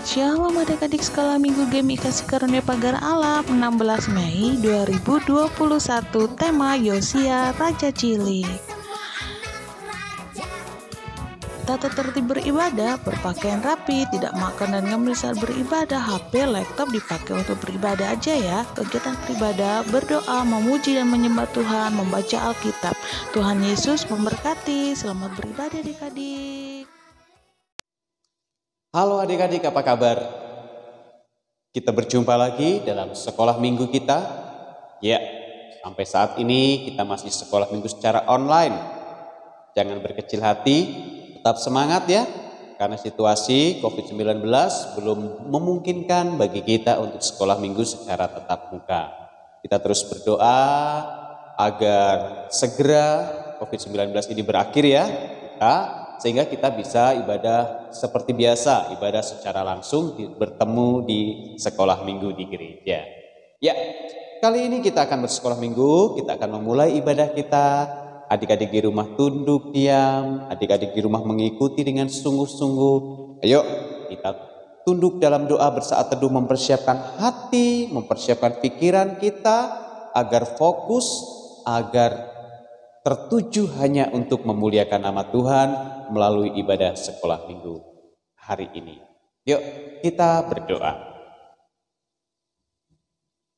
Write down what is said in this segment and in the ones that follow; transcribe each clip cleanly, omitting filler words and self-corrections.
Shalom adik-adik sekolah minggu GEMI Kasih Karunia Pagar Allah 16 Mei 2021. Tema Yosia Raja Cilik. Tata tertib beribadah, berpakaian rapi, tidak makan dan ngemil saat beribadah. HP, laptop dipakai untuk beribadah aja ya. Kegiatan beribadah, berdoa, memuji dan menyembah Tuhan, membaca Alkitab. Tuhan Yesus memberkati. Selamat beribadah adik-adik. Halo adik-adik, apa kabar? Kita berjumpa lagi dalam sekolah minggu kita. Ya, sampai saat ini kita masih sekolah minggu secara online. Jangan berkecil hati, tetap semangat ya. Karena situasi COVID-19 belum memungkinkan bagi kita untuk sekolah minggu secara tatap muka. Kita terus berdoa agar segera COVID-19 ini berakhir ya. Sehingga kita bisa ibadah seperti biasa, ibadah secara langsung bertemu di sekolah minggu di gereja. Ya, kali ini kita akan bersekolah minggu, kita akan memulai ibadah kita. Adik-adik di rumah tunduk diam, adik-adik di rumah mengikuti dengan sungguh-sungguh. Ayo, kita tunduk dalam doa bersaat teduh, mempersiapkan hati, mempersiapkan pikiran kita agar fokus, agar tertuju hanya untuk memuliakan nama Tuhan melalui ibadah sekolah minggu hari ini. Yuk kita berdoa.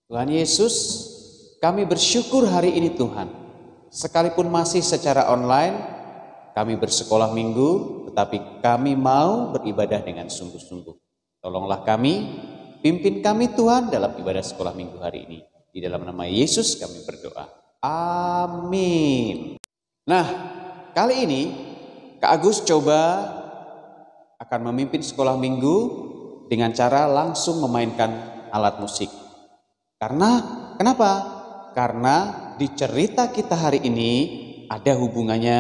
Tuhan Yesus, kami bersyukur hari ini Tuhan. Sekalipun masih secara online, kami bersekolah minggu, tetapi kami mau beribadah dengan sungguh-sungguh. Tolonglah kami, pimpin kami Tuhan dalam ibadah sekolah minggu hari ini. Di dalam nama Yesus kami berdoa. Amin. Nah, kali ini Kak Agus coba akan memimpin sekolah minggu dengan cara langsung memainkan alat musik. Kenapa? Karena di cerita kita hari ini ada hubungannya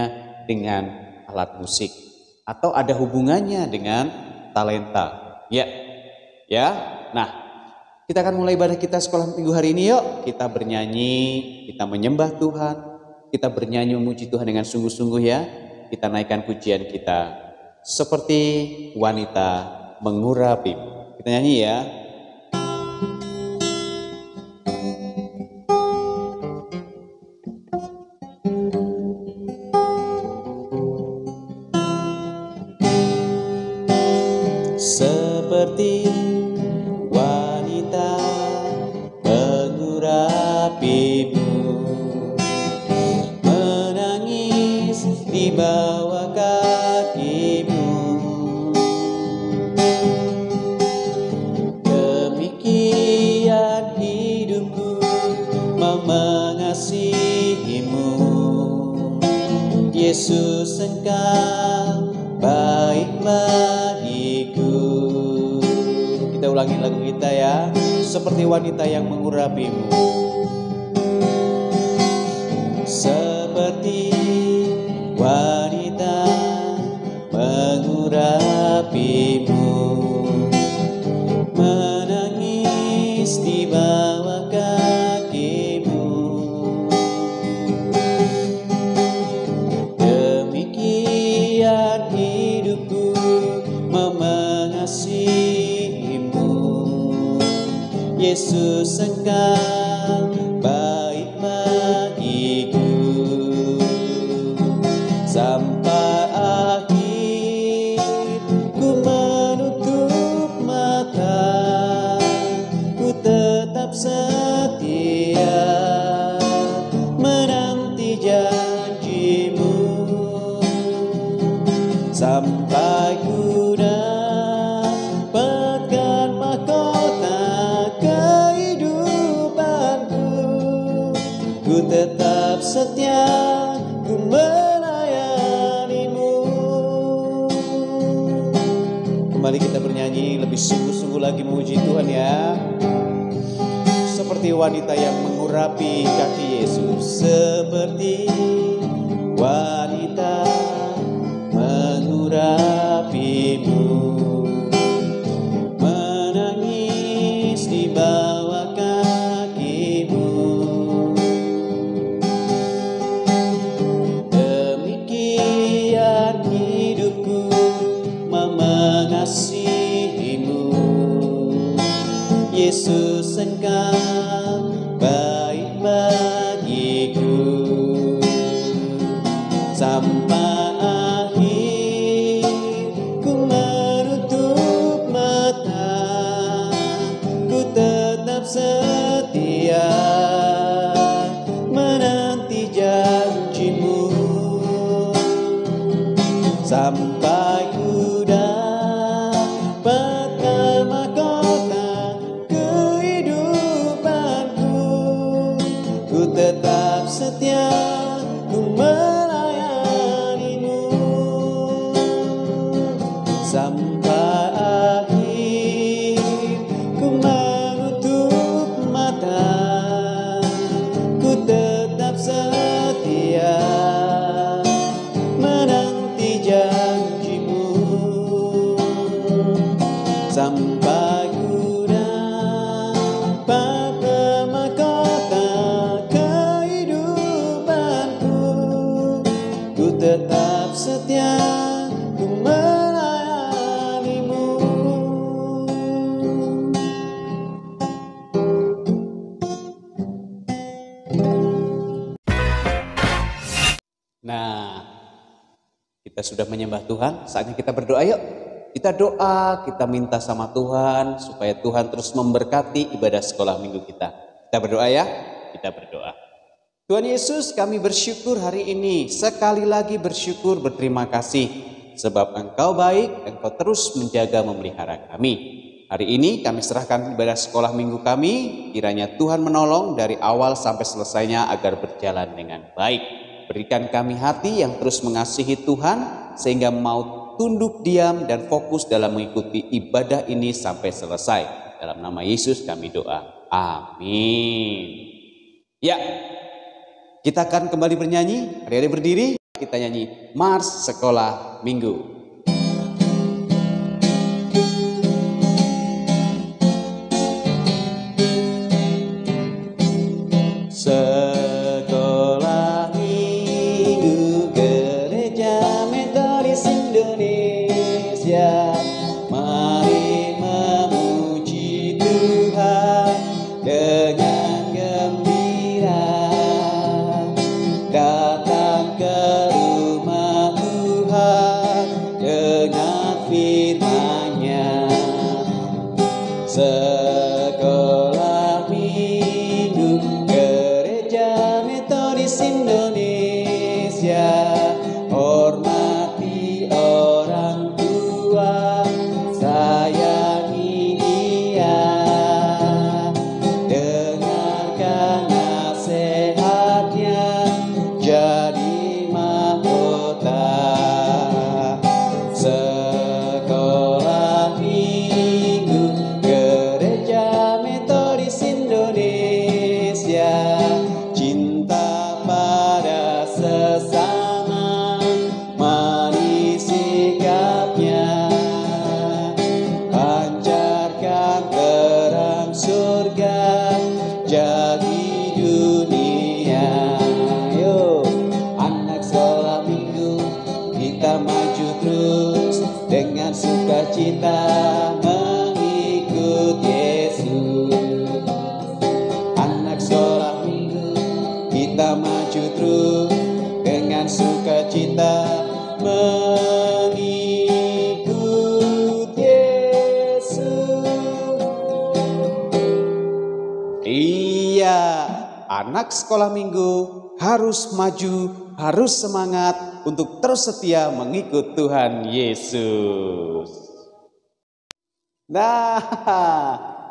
dengan alat musik atau ada hubungannya dengan talenta. Ya. Nah, kita akan mulai ibadah kita sekolah minggu hari ini yuk. Kita bernyanyi, kita menyembah Tuhan, kita bernyanyi memuji Tuhan dengan sungguh-sungguh ya. Kita naikkan pujian kita seperti wanita mengurapi. Kita nyanyi ya. Seperti wanita mengurapimu, menangis di bawah kakimu. Demikian hidupku mengasihimu. Yesus, Engkau baik bagiku. Kita ulangi lagu kita ya. Seperti wanita yang mengurapimu. Seperti wanita mengurapimu, menangis di bawah kakimu. Demikian hidupku mengasihimu. Yesus, Engkau baik bagiku. Sampai akhir ku menutup mata, ku tetap setia menanti janjimu. Sampai ku dapatkan mahkota kehidupanku, ku tetap setia, ku melayanimu. Kembali kita bernyanyi lebih sungguh-sungguh lagi memuji Tuhan ya. Seperti wanita yang mengurapi kaki Yesus. Seperti wanita mengurapimu, menangis di bawah kakimu. Demikian hidupku mengasihimu. Yesus Engkau baik bagiku. Sampai akhir ku menutup mata, ku tetap setia menanti janjimu. Sampai ku dapat mahkota kehidupanku, ku tetap setia, ku melayanimu. Sampai akhir ku menutup mata, ku tetap setia menanti janjimu. Sampai ku dapat mahkota kehidupanku, ku tetap setia, ku melayanimu. Nah, kita sudah menyembah Tuhan, saatnya kita berdoa yuk. Kita doa, kita minta sama Tuhan supaya Tuhan terus memberkati ibadah sekolah minggu kita. Kita berdoa ya, kita berdoa. Tuhan Yesus, kami bersyukur hari ini, sekali lagi bersyukur, berterima kasih. Sebab Engkau baik, Engkau terus menjaga memelihara kami. Hari ini kami serahkan ibadah sekolah minggu kami, kiranya Tuhan menolong dari awal sampai selesainya agar berjalan dengan baik. Berikan kami hati yang terus mengasihi Tuhan, sehingga mau tunduk diam dan fokus dalam mengikuti ibadah ini sampai selesai. Dalam nama Yesus kami doa. Amin. Ya, kita akan kembali bernyanyi. Adik-adik berdiri, kita nyanyi Mars Sekolah Minggu. Sekolah Minggu Gereja Metodis Indonesia, mari memuji Tuhan dengan gembira. Datang ke rumah Tuhan dengan firman-Nya. Sekolah Minggu Gereja Metodis Indonesia, hormati orang tua, sayangi dia, dengarkan nasihatnya, jadi mahkota. Sekolah Minggu Gereja Metodis Indonesia, cinta pada sesama, mari sikapnya, pancarkan terang surga, jadi dunia. Yo, anak sekolah minggu, kita maju terus dengan sukacita mengikut Yesus. Anak sekolah minggu, kita maju terus dengan sukacita mengikut Yesus. Iya, anak sekolah minggu harus maju, harus semangat untuk terus setia mengikut Tuhan Yesus. Nah,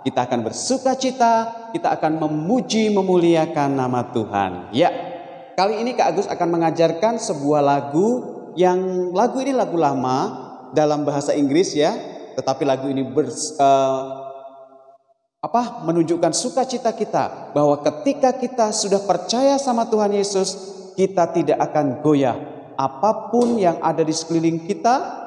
kita akan bersukacita, kita akan memuji, memuliakan nama Tuhan. Ya, kali ini Kak Agus akan mengajarkan sebuah lagu ini lagu lama dalam bahasa Inggris ya, tetapi lagu ini menunjukkan sukacita kita bahwa ketika kita sudah percaya sama Tuhan Yesus, kita tidak akan goyah. Apapun yang ada di sekeliling kita,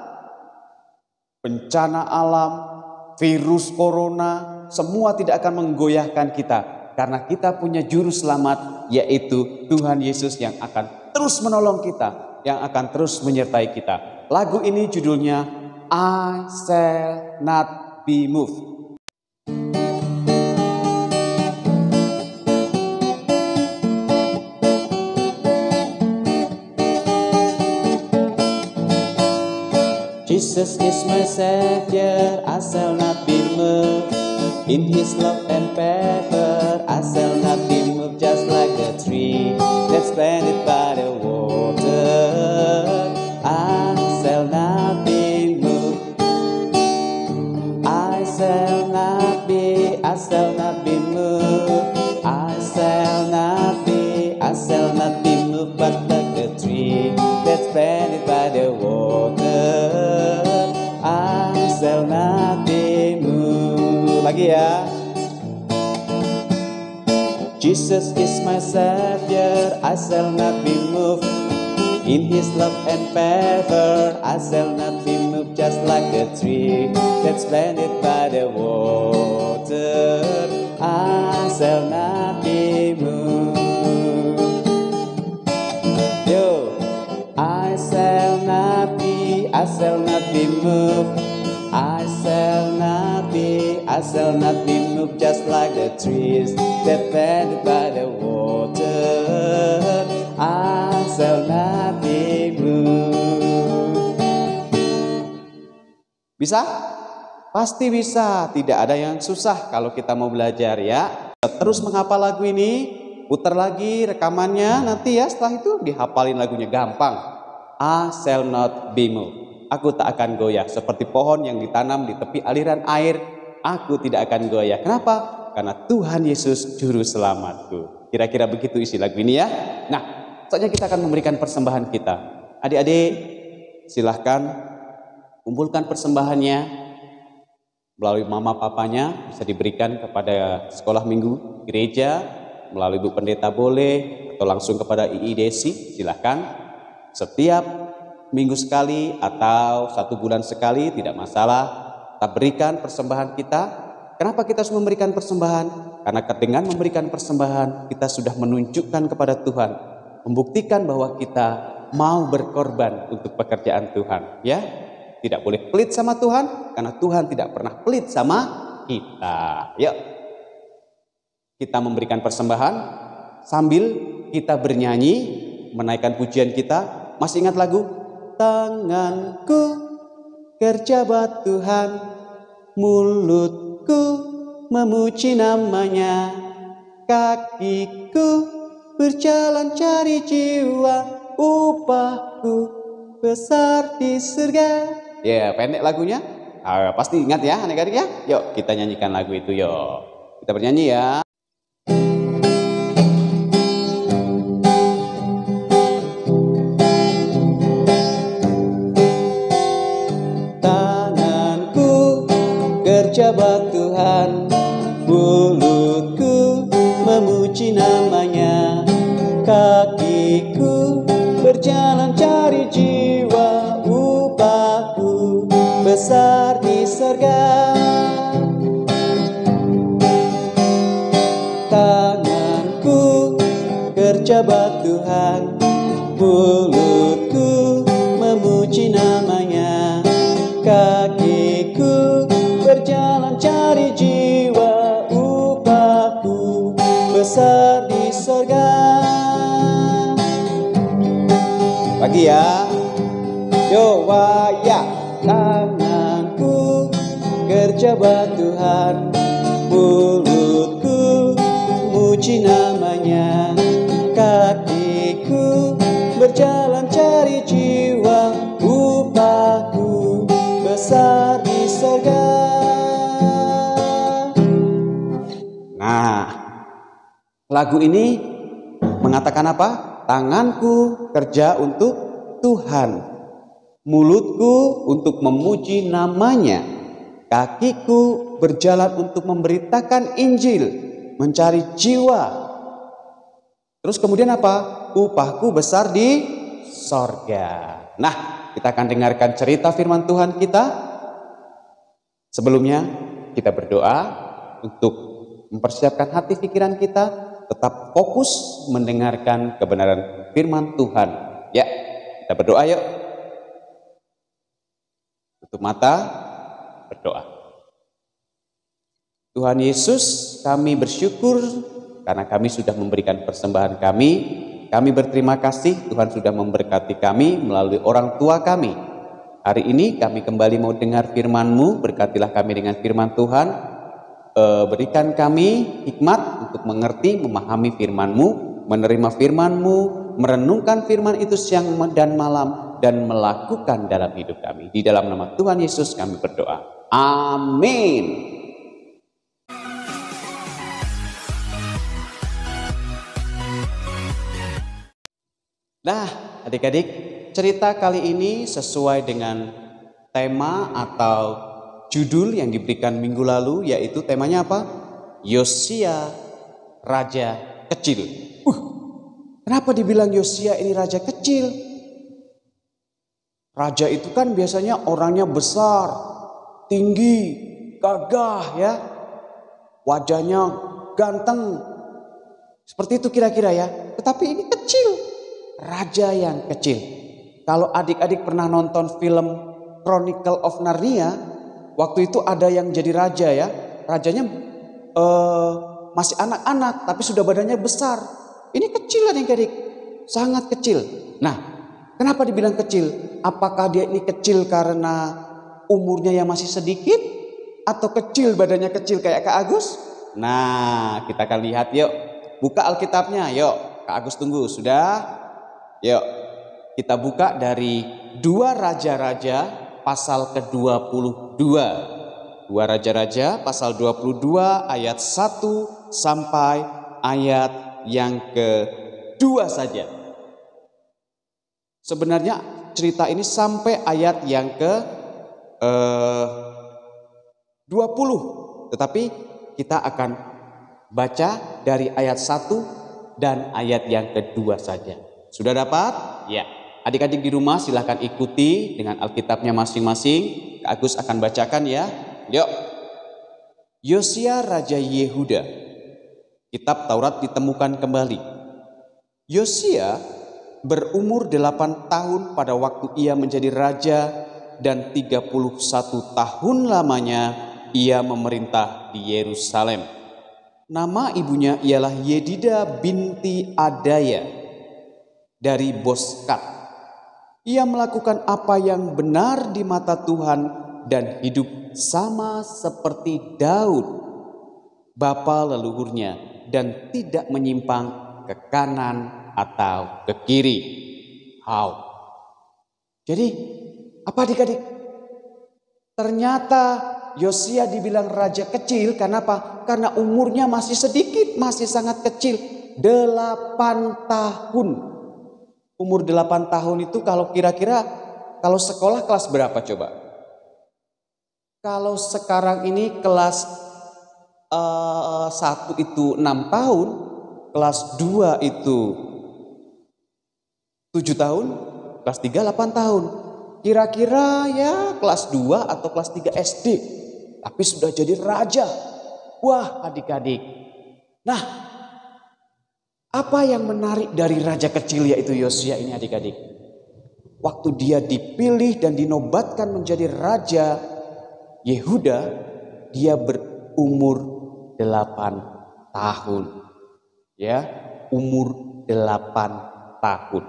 bencana alam, virus corona, semua tidak akan menggoyahkan kita, karena kita punya juru selamat, yaitu Tuhan Yesus yang akan terus menolong kita, yang akan terus menyertai kita. Lagu ini judulnya I Shall Not Be Moved. Jesus is my Savior, I shall not be moved. In His love and favor, I shall not be moved. Just like a tree that's planted by the water, I shall not be moved. I shall not be moved. I shall not be moved. But like a tree that's planted by the water, I shall not be moved. Lagi ya. Jesus is my Savior, I shall not be moved. In His love and favor, I shall not be moved. Just like a tree that's planted by the water, I shall not be moved. Yo, I shall not be moved. I shall not be moved. Just like the trees that planted by the water, I shall not be moved. Bisa? Pasti bisa. Tidak ada yang susah kalau kita mau belajar ya. Terus menghafal lagu ini, putar lagi rekamannya, nanti ya setelah itu dihafalin lagunya gampang. I shall not be moved. Aku tak akan goyah, seperti pohon yang ditanam di tepi aliran air. Aku tidak akan goyah. Kenapa? Karena Tuhan Yesus juru selamatku. Kira-kira begitu isi lagu ini ya. Nah, saatnya kita akan memberikan persembahan kita. Adik-adik, silahkan kumpulkan persembahannya melalui mama papanya, bisa diberikan kepada sekolah minggu gereja, melalui ibu pendeta boleh, atau langsung kepada II Desi, silahkan. Setiap minggu sekali atau 1 bulan sekali tidak masalah, kita berikan persembahan kita. Kenapa kita harus memberikan persembahan? Karena dengan memberikan persembahan kita sudah menunjukkan kepada Tuhan, membuktikan bahwa kita mau berkorban untuk pekerjaan Tuhan, ya. Tidak boleh pelit sama Tuhan, karena Tuhan tidak pernah pelit sama kita. Yuk, kita memberikan persembahan sambil kita bernyanyi, menaikkan pujian kita. Masih ingat lagu? Tanganku kerja buat Tuhan, mulutku memuji namanya, kakiku berjalan cari jiwa, upahku besar di surga. Ya, pendek lagunya. Pasti ingat ya adik-adik ya. Yuk kita nyanyikan lagu itu yuk. Kita bernyanyi ya. Jabat Tuhan, mulutku memuji namanya, kakiku berjalan cari jiwa, upahku besar di surga. Tanganku kerja buat Tuhan, mulutku memuji namanya, kakiku berjalan cari jiwa, upahku besar di surga. Lagi ya. Yo waya. Tanganku kerja buat Tuhan, mulutku muji namanya, kakiku berjalan cari jiwa, upahku besar di surga. Nah, lagu ini mengatakan apa? Tanganku kerja untuk Tuhan, mulutku untuk memuji namanya, kakiku berjalan untuk memberitakan Injil, mencari jiwa. Terus kemudian apa? Upahku besar di sorga. Nah, kita akan dengarkan cerita firman Tuhan kita. Sebelumnya kita berdoa untuk mempersiapkan hati pikiran kita, tetap fokus mendengarkan kebenaran firman Tuhan. Ya, kita berdoa yuk. Tutup mata, berdoa. Tuhan Yesus, kami bersyukur karena kami sudah memberikan persembahan kami. Kami berterima kasih Tuhan sudah memberkati kami melalui orang tua kami. Hari ini kami kembali mau dengar firman-Mu, berkatilah kami dengan firman Tuhan. Berikan kami hikmat untuk mengerti, memahami firman-Mu, menerima firman-Mu, merenungkan firman itu siang dan malam, dan melakukan dalam hidup kami. Di dalam nama Tuhan Yesus kami berdoa. Amin. Nah, adik-adik, cerita kali ini sesuai dengan tema atau judul yang diberikan minggu lalu, yaitu temanya apa? Yosia, raja kecil. Kenapa dibilang Yosia ini raja kecil? Raja itu kan biasanya orangnya besar, tinggi, gagah ya. Wajahnya ganteng. Seperti itu kira-kira ya. Tetapi ini kecil. Raja yang kecil. Kalau adik-adik pernah nonton film Chronicle of Narnia, waktu itu ada yang jadi raja ya. Rajanya masih anak-anak tapi sudah badannya besar. Ini kecil adik-adik, sangat kecil. Nah, kenapa dibilang kecil? Apakah dia ini kecil karena umurnya yang masih sedikit? Atau kecil badannya kecil kayak Kak Agus? Nah, kita akan lihat yuk. Buka Alkitabnya yuk. Kak Agus tunggu, sudah? Yuk, kita buka dari 2 Raja-Raja pasal ke-22. 2 Raja-Raja pasal 22 ayat 1 sampai ayat yang ke-2 saja. Sebenarnya cerita ini sampai ayat yang ke-20. Tetapi kita akan baca dari ayat 1 dan ayat yang ke-2 saja. Sudah dapat? Ya. Adik-adik di rumah silahkan ikuti dengan Alkitabnya masing-masing. Kak Agus akan bacakan ya. Yuk. Yosia Raja Yehuda. Kitab Taurat ditemukan kembali. Yosia berumur 8 tahun pada waktu ia menjadi raja, dan 31 tahun lamanya ia memerintah di Yerusalem. Nama ibunya ialah Yedida binti Adaya dari Boskat. Ia melakukan apa yang benar di mata Tuhan dan hidup sama seperti Daud, bapa leluhurnya, dan tidak menyimpang ke kanan atau ke kiri. Jadi apa adik-adik? Ternyata Yosia dibilang raja kecil karena apa? Karena umurnya masih sedikit, masih sangat kecil. 8 tahun. Umur 8 tahun itu kalau kira-kira kalau sekolah kelas berapa coba? Kalau sekarang ini kelas 1 itu 6 tahun, kelas 2 itu 7 tahun, kelas 3 8 tahun. Kira-kira ya kelas 2 atau kelas 3 SD. Tapi sudah jadi raja. Wah adik-adik. Nah, apa yang menarik dari raja kecil yaitu Yosia ini adik-adik? Waktu dia dipilih dan dinobatkan menjadi raja Yehuda, dia berumur 8 tahun. Ya, umur 8 tahun.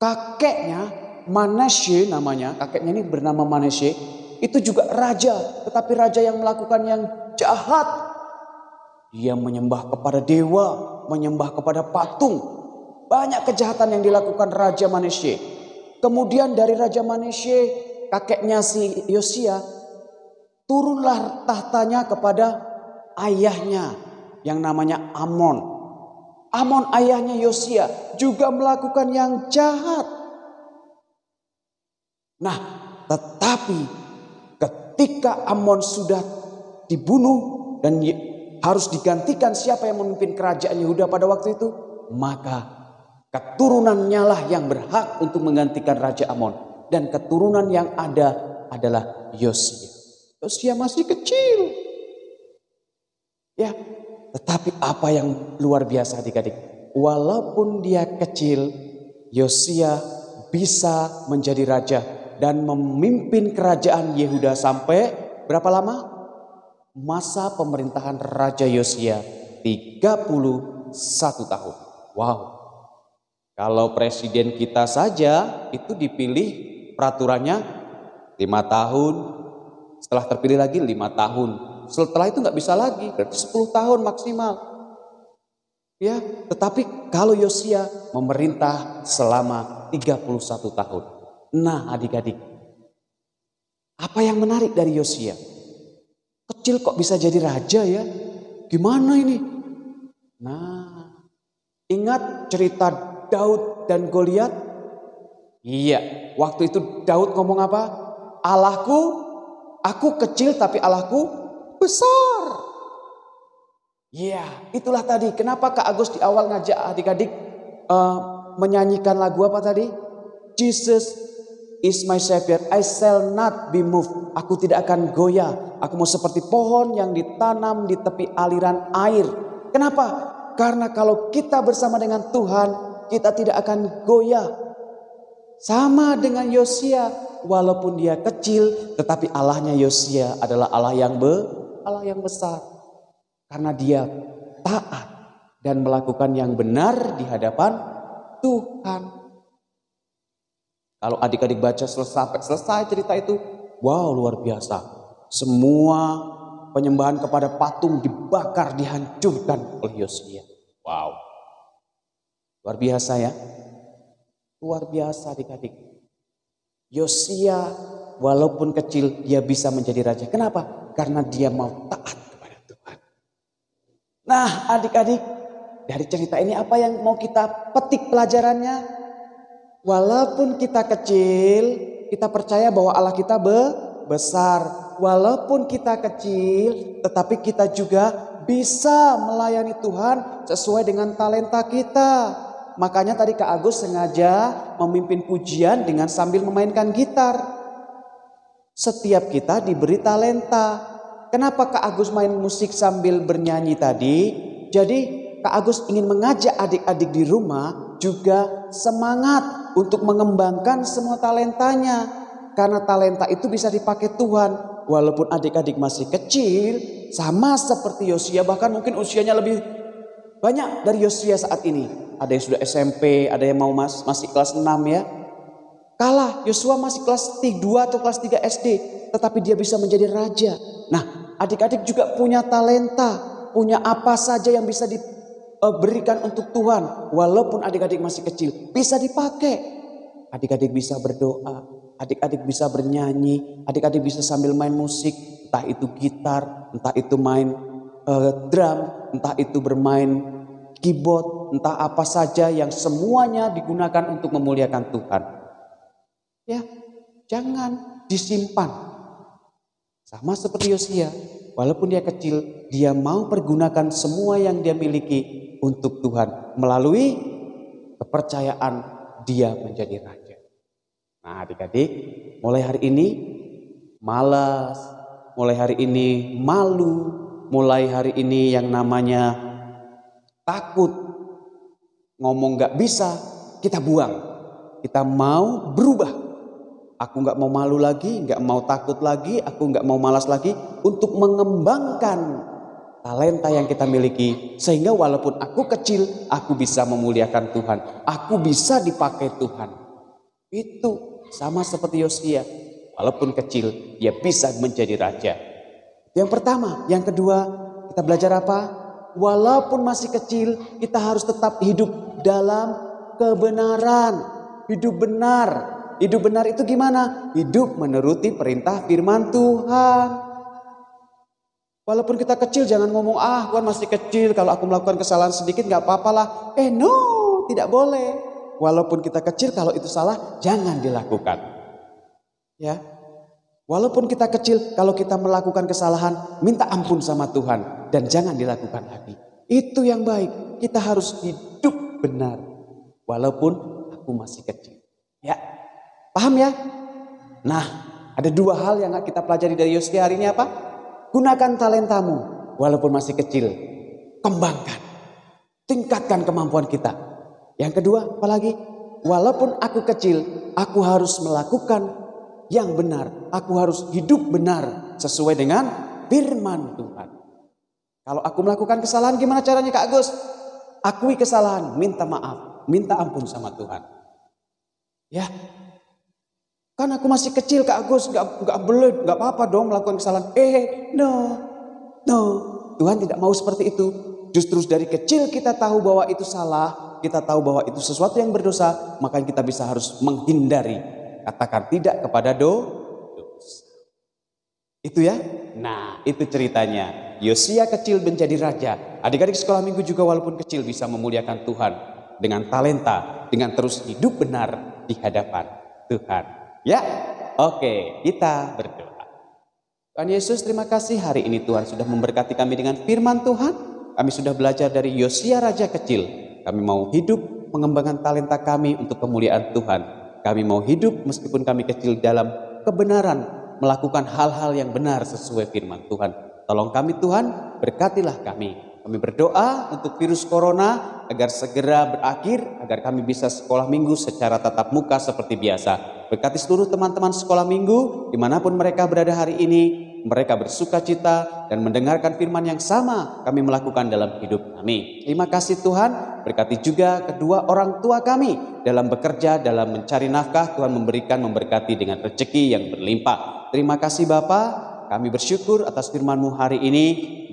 Kakeknya Manasye namanya, kakeknya ini bernama Manasye, itu juga raja, tetapi raja yang melakukan yang jahat. Dia menyembah kepada dewa, menyembah kepada patung. Banyak kejahatan yang dilakukan Raja Manasye. Kemudian dari Raja Manasye, kakeknya si Yosia, turunlah tahtanya kepada ayahnya yang namanya Amon. Amon ayahnya Yosia juga melakukan yang jahat. Nah, tetapi ketika Amon sudah dibunuh dan harus digantikan siapa yang memimpin kerajaan Yehuda pada waktu itu, maka keturunannya lah yang berhak untuk menggantikan Raja Amon. Dan keturunan yang ada adalah Yosia. Yosia masih kecil. Ya, tetapi apa yang luar biasa adik-adik? Walaupun dia kecil, Yosia bisa menjadi raja dan memimpin kerajaan Yehuda sampai berapa lama? Masa pemerintahan Raja Yosia 31 tahun. Wow. Kalau presiden kita saja itu dipilih peraturannya 5 tahun, setelah terpilih lagi 5 tahun. Setelah itu nggak bisa lagi, berarti 10 tahun maksimal. Ya, tetapi kalau Yosia memerintah selama 31 tahun. Nah, adik-adik, apa yang menarik dari Yosia? Kecil kok bisa jadi raja ya? Gimana ini? Nah, ingat cerita Daud dan Goliat? Iya, waktu itu Daud ngomong apa? Allahku, aku kecil tapi Allahku besar. Iya, itulah tadi. Kenapa Kak Agus di awal ngajak adik-adik menyanyikan lagu apa tadi? Jesus is my savior, I shall not be moved. Aku tidak akan goyah. Aku mau seperti pohon yang ditanam di tepi aliran air. Kenapa? Karena kalau kita bersama dengan Tuhan, kita tidak akan goyah. Sama dengan Yosia, walaupun dia kecil, tetapi Allahnya Yosia adalah Allah yang besar. Karena dia taat dan melakukan yang benar di hadapan Tuhan. Kalau adik-adik baca sampai selesai cerita itu, wow, luar biasa. Semua penyembahan kepada patung dibakar, dihancurkan oleh Yosia. Wow, luar biasa ya. Luar biasa adik-adik. Yosia walaupun kecil dia bisa menjadi raja. Kenapa? Karena dia mau taat kepada Tuhan. Nah adik-adik, dari cerita ini apa yang mau kita petik pelajarannya? Walaupun kita kecil, kita percaya bahwa Allah kita besar. Walaupun kita kecil, tetapi kita juga bisa melayani Tuhan sesuai dengan talenta kita. Makanya tadi Kak Agus sengaja memimpin pujian dengan sambil memainkan gitar. Setiap kita diberi talenta. Kenapa Kak Agus main musik sambil bernyanyi tadi? Jadi Kak Agus ingin mengajak adik-adik di rumah juga semangat untuk mengembangkan semua talentanya. Karena talenta itu bisa dipakai Tuhan. Walaupun adik-adik masih kecil, sama seperti Yosia, bahkan mungkin usianya lebih banyak dari Yosia saat ini. Ada yang sudah SMP, ada yang mau masih kelas 6 ya. Kalah, Yosua masih kelas 2 atau kelas 3 SD. Tetapi dia bisa menjadi raja. Nah, adik-adik juga punya talenta. Punya apa saja yang bisa diberikan untuk Tuhan. Walaupun adik-adik masih kecil, bisa dipakai. Adik-adik bisa berdoa. Adik-adik bisa bernyanyi. Adik-adik bisa sambil main musik. Entah itu gitar, entah itu main drum, entah itu bermain keyboard, entah apa saja yang semuanya digunakan untuk memuliakan Tuhan. Ya, jangan disimpan. Sama seperti Yosia, walaupun dia kecil, dia mau pergunakan semua yang dia miliki untuk Tuhan melalui kepercayaan dia menjadi raja. Nah, adik-adik, mulai hari ini malas, mulai hari ini malu, mulai hari ini yang namanya takut, ngomong gak bisa, kita buang. Kita mau berubah. Aku gak mau malu lagi, gak mau takut lagi, aku gak mau malas lagi untuk mengembangkan talenta yang kita miliki. Sehingga walaupun aku kecil, aku bisa memuliakan Tuhan. Aku bisa dipakai Tuhan. Itu sama seperti Yosia. Walaupun kecil, dia bisa menjadi raja. Yang pertama, yang kedua, kita belajar apa? Walaupun masih kecil, kita harus tetap hidup dalam kebenaran. Hidup benar. Hidup benar itu gimana? Hidup menuruti perintah firman Tuhan. Walaupun kita kecil, jangan ngomong, Tuhan masih kecil. Kalau aku melakukan kesalahan sedikit gak apa-apalah. No, tidak boleh. Walaupun kita kecil, kalau itu salah, jangan dilakukan. Ya. Walaupun kita kecil, kalau kita melakukan kesalahan, minta ampun sama Tuhan. Dan jangan dilakukan lagi. Itu yang baik. Kita harus hidup benar. Walaupun aku masih kecil. Ya, paham ya? Nah, ada 2 hal yang kita pelajari dari Yosia hari ini apa? Gunakan talentamu. Walaupun masih kecil. Kembangkan. Tingkatkan kemampuan kita. Yang kedua, apalagi? Walaupun aku kecil, aku harus melakukan yang benar. Aku harus hidup benar sesuai dengan firman Tuhan. Kalau aku melakukan kesalahan, gimana caranya Kak Agus? Akui kesalahan, minta maaf. minta ampun sama Tuhan. Ya, kan aku masih kecil Kak Agus, nggak boleh, nggak apa-apa dong melakukan kesalahan. No, Tuhan tidak mau seperti itu. Justru dari kecil kita tahu bahwa itu salah, kita tahu bahwa itu sesuatu yang berdosa, maka kita bisa harus menghindari. Katakan tidak kepada dosa. Itu ya. Nah, itu ceritanya. Yosia kecil menjadi raja. Adik-adik sekolah minggu juga walaupun kecil bisa memuliakan Tuhan dengan talenta, dengan terus hidup benar di hadapan Tuhan. Ya, oke, kita berdoa. Tuhan Yesus, terima kasih hari ini Tuhan sudah memberkati kami dengan firman Tuhan. Kami sudah belajar dari Yosia raja kecil. Kami mau hidup mengembangkan talenta kami untuk kemuliaan Tuhan. Kami mau hidup meskipun kami kecil dalam kebenaran, melakukan hal-hal yang benar sesuai firman Tuhan. Tolong kami Tuhan, berkatilah kami. Kami berdoa untuk virus corona agar segera berakhir, agar kami bisa sekolah minggu secara tatap muka seperti biasa. Berkati seluruh teman-teman sekolah minggu, dimanapun mereka berada hari ini, mereka bersuka cita dan mendengarkan firman yang sama kami melakukan dalam hidup kami. Terima kasih Tuhan, berkati juga kedua orang tua kami dalam bekerja, dalam mencari nafkah. Tuhan memberikan, memberkati dengan rezeki yang berlimpah. Terima kasih Bapa. Kami bersyukur atas firman-Mu hari ini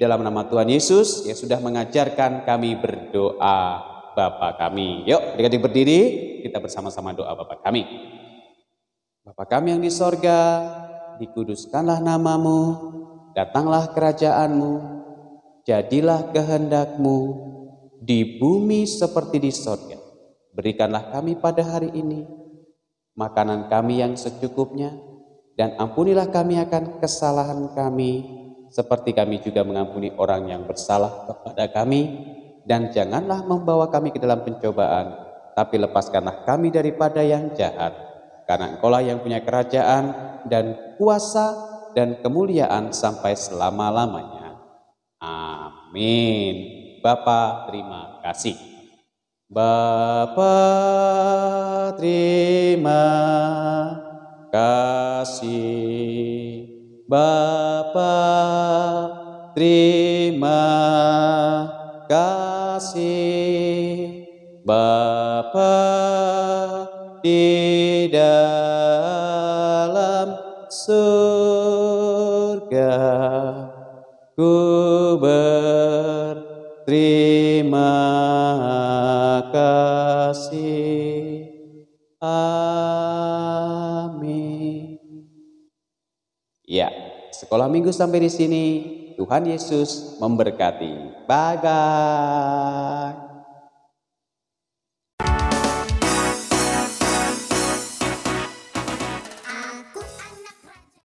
dalam nama Tuhan Yesus yang sudah mengajarkan kami berdoa Bapa kami. Yuk, adik-adik berdiri, kita bersama-sama doa Bapa kami. Bapa kami yang di sorga, dikuduskanlah namamu, datanglah kerajaan-Mu, jadilah kehendak-Mu di bumi seperti di sorga. Berikanlah kami pada hari ini makanan kami yang secukupnya, dan ampunilah kami akan kesalahan kami, seperti kami juga mengampuni orang yang bersalah kepada kami. Dan janganlah membawa kami ke dalam pencobaan, tapi lepaskanlah kami daripada yang jahat. Karena Engkaulah yang punya kerajaan dan kuasa dan kemuliaan sampai selama-lamanya. Amin. Bapa, terima kasih. Bapa, terima kasih. Bapa, terima kasih. Bapa di dalam surga, ku berterima kasih. Amin. Ya, sekolah minggu sampai di sini. Tuhan Yesus memberkati. Bye-bye.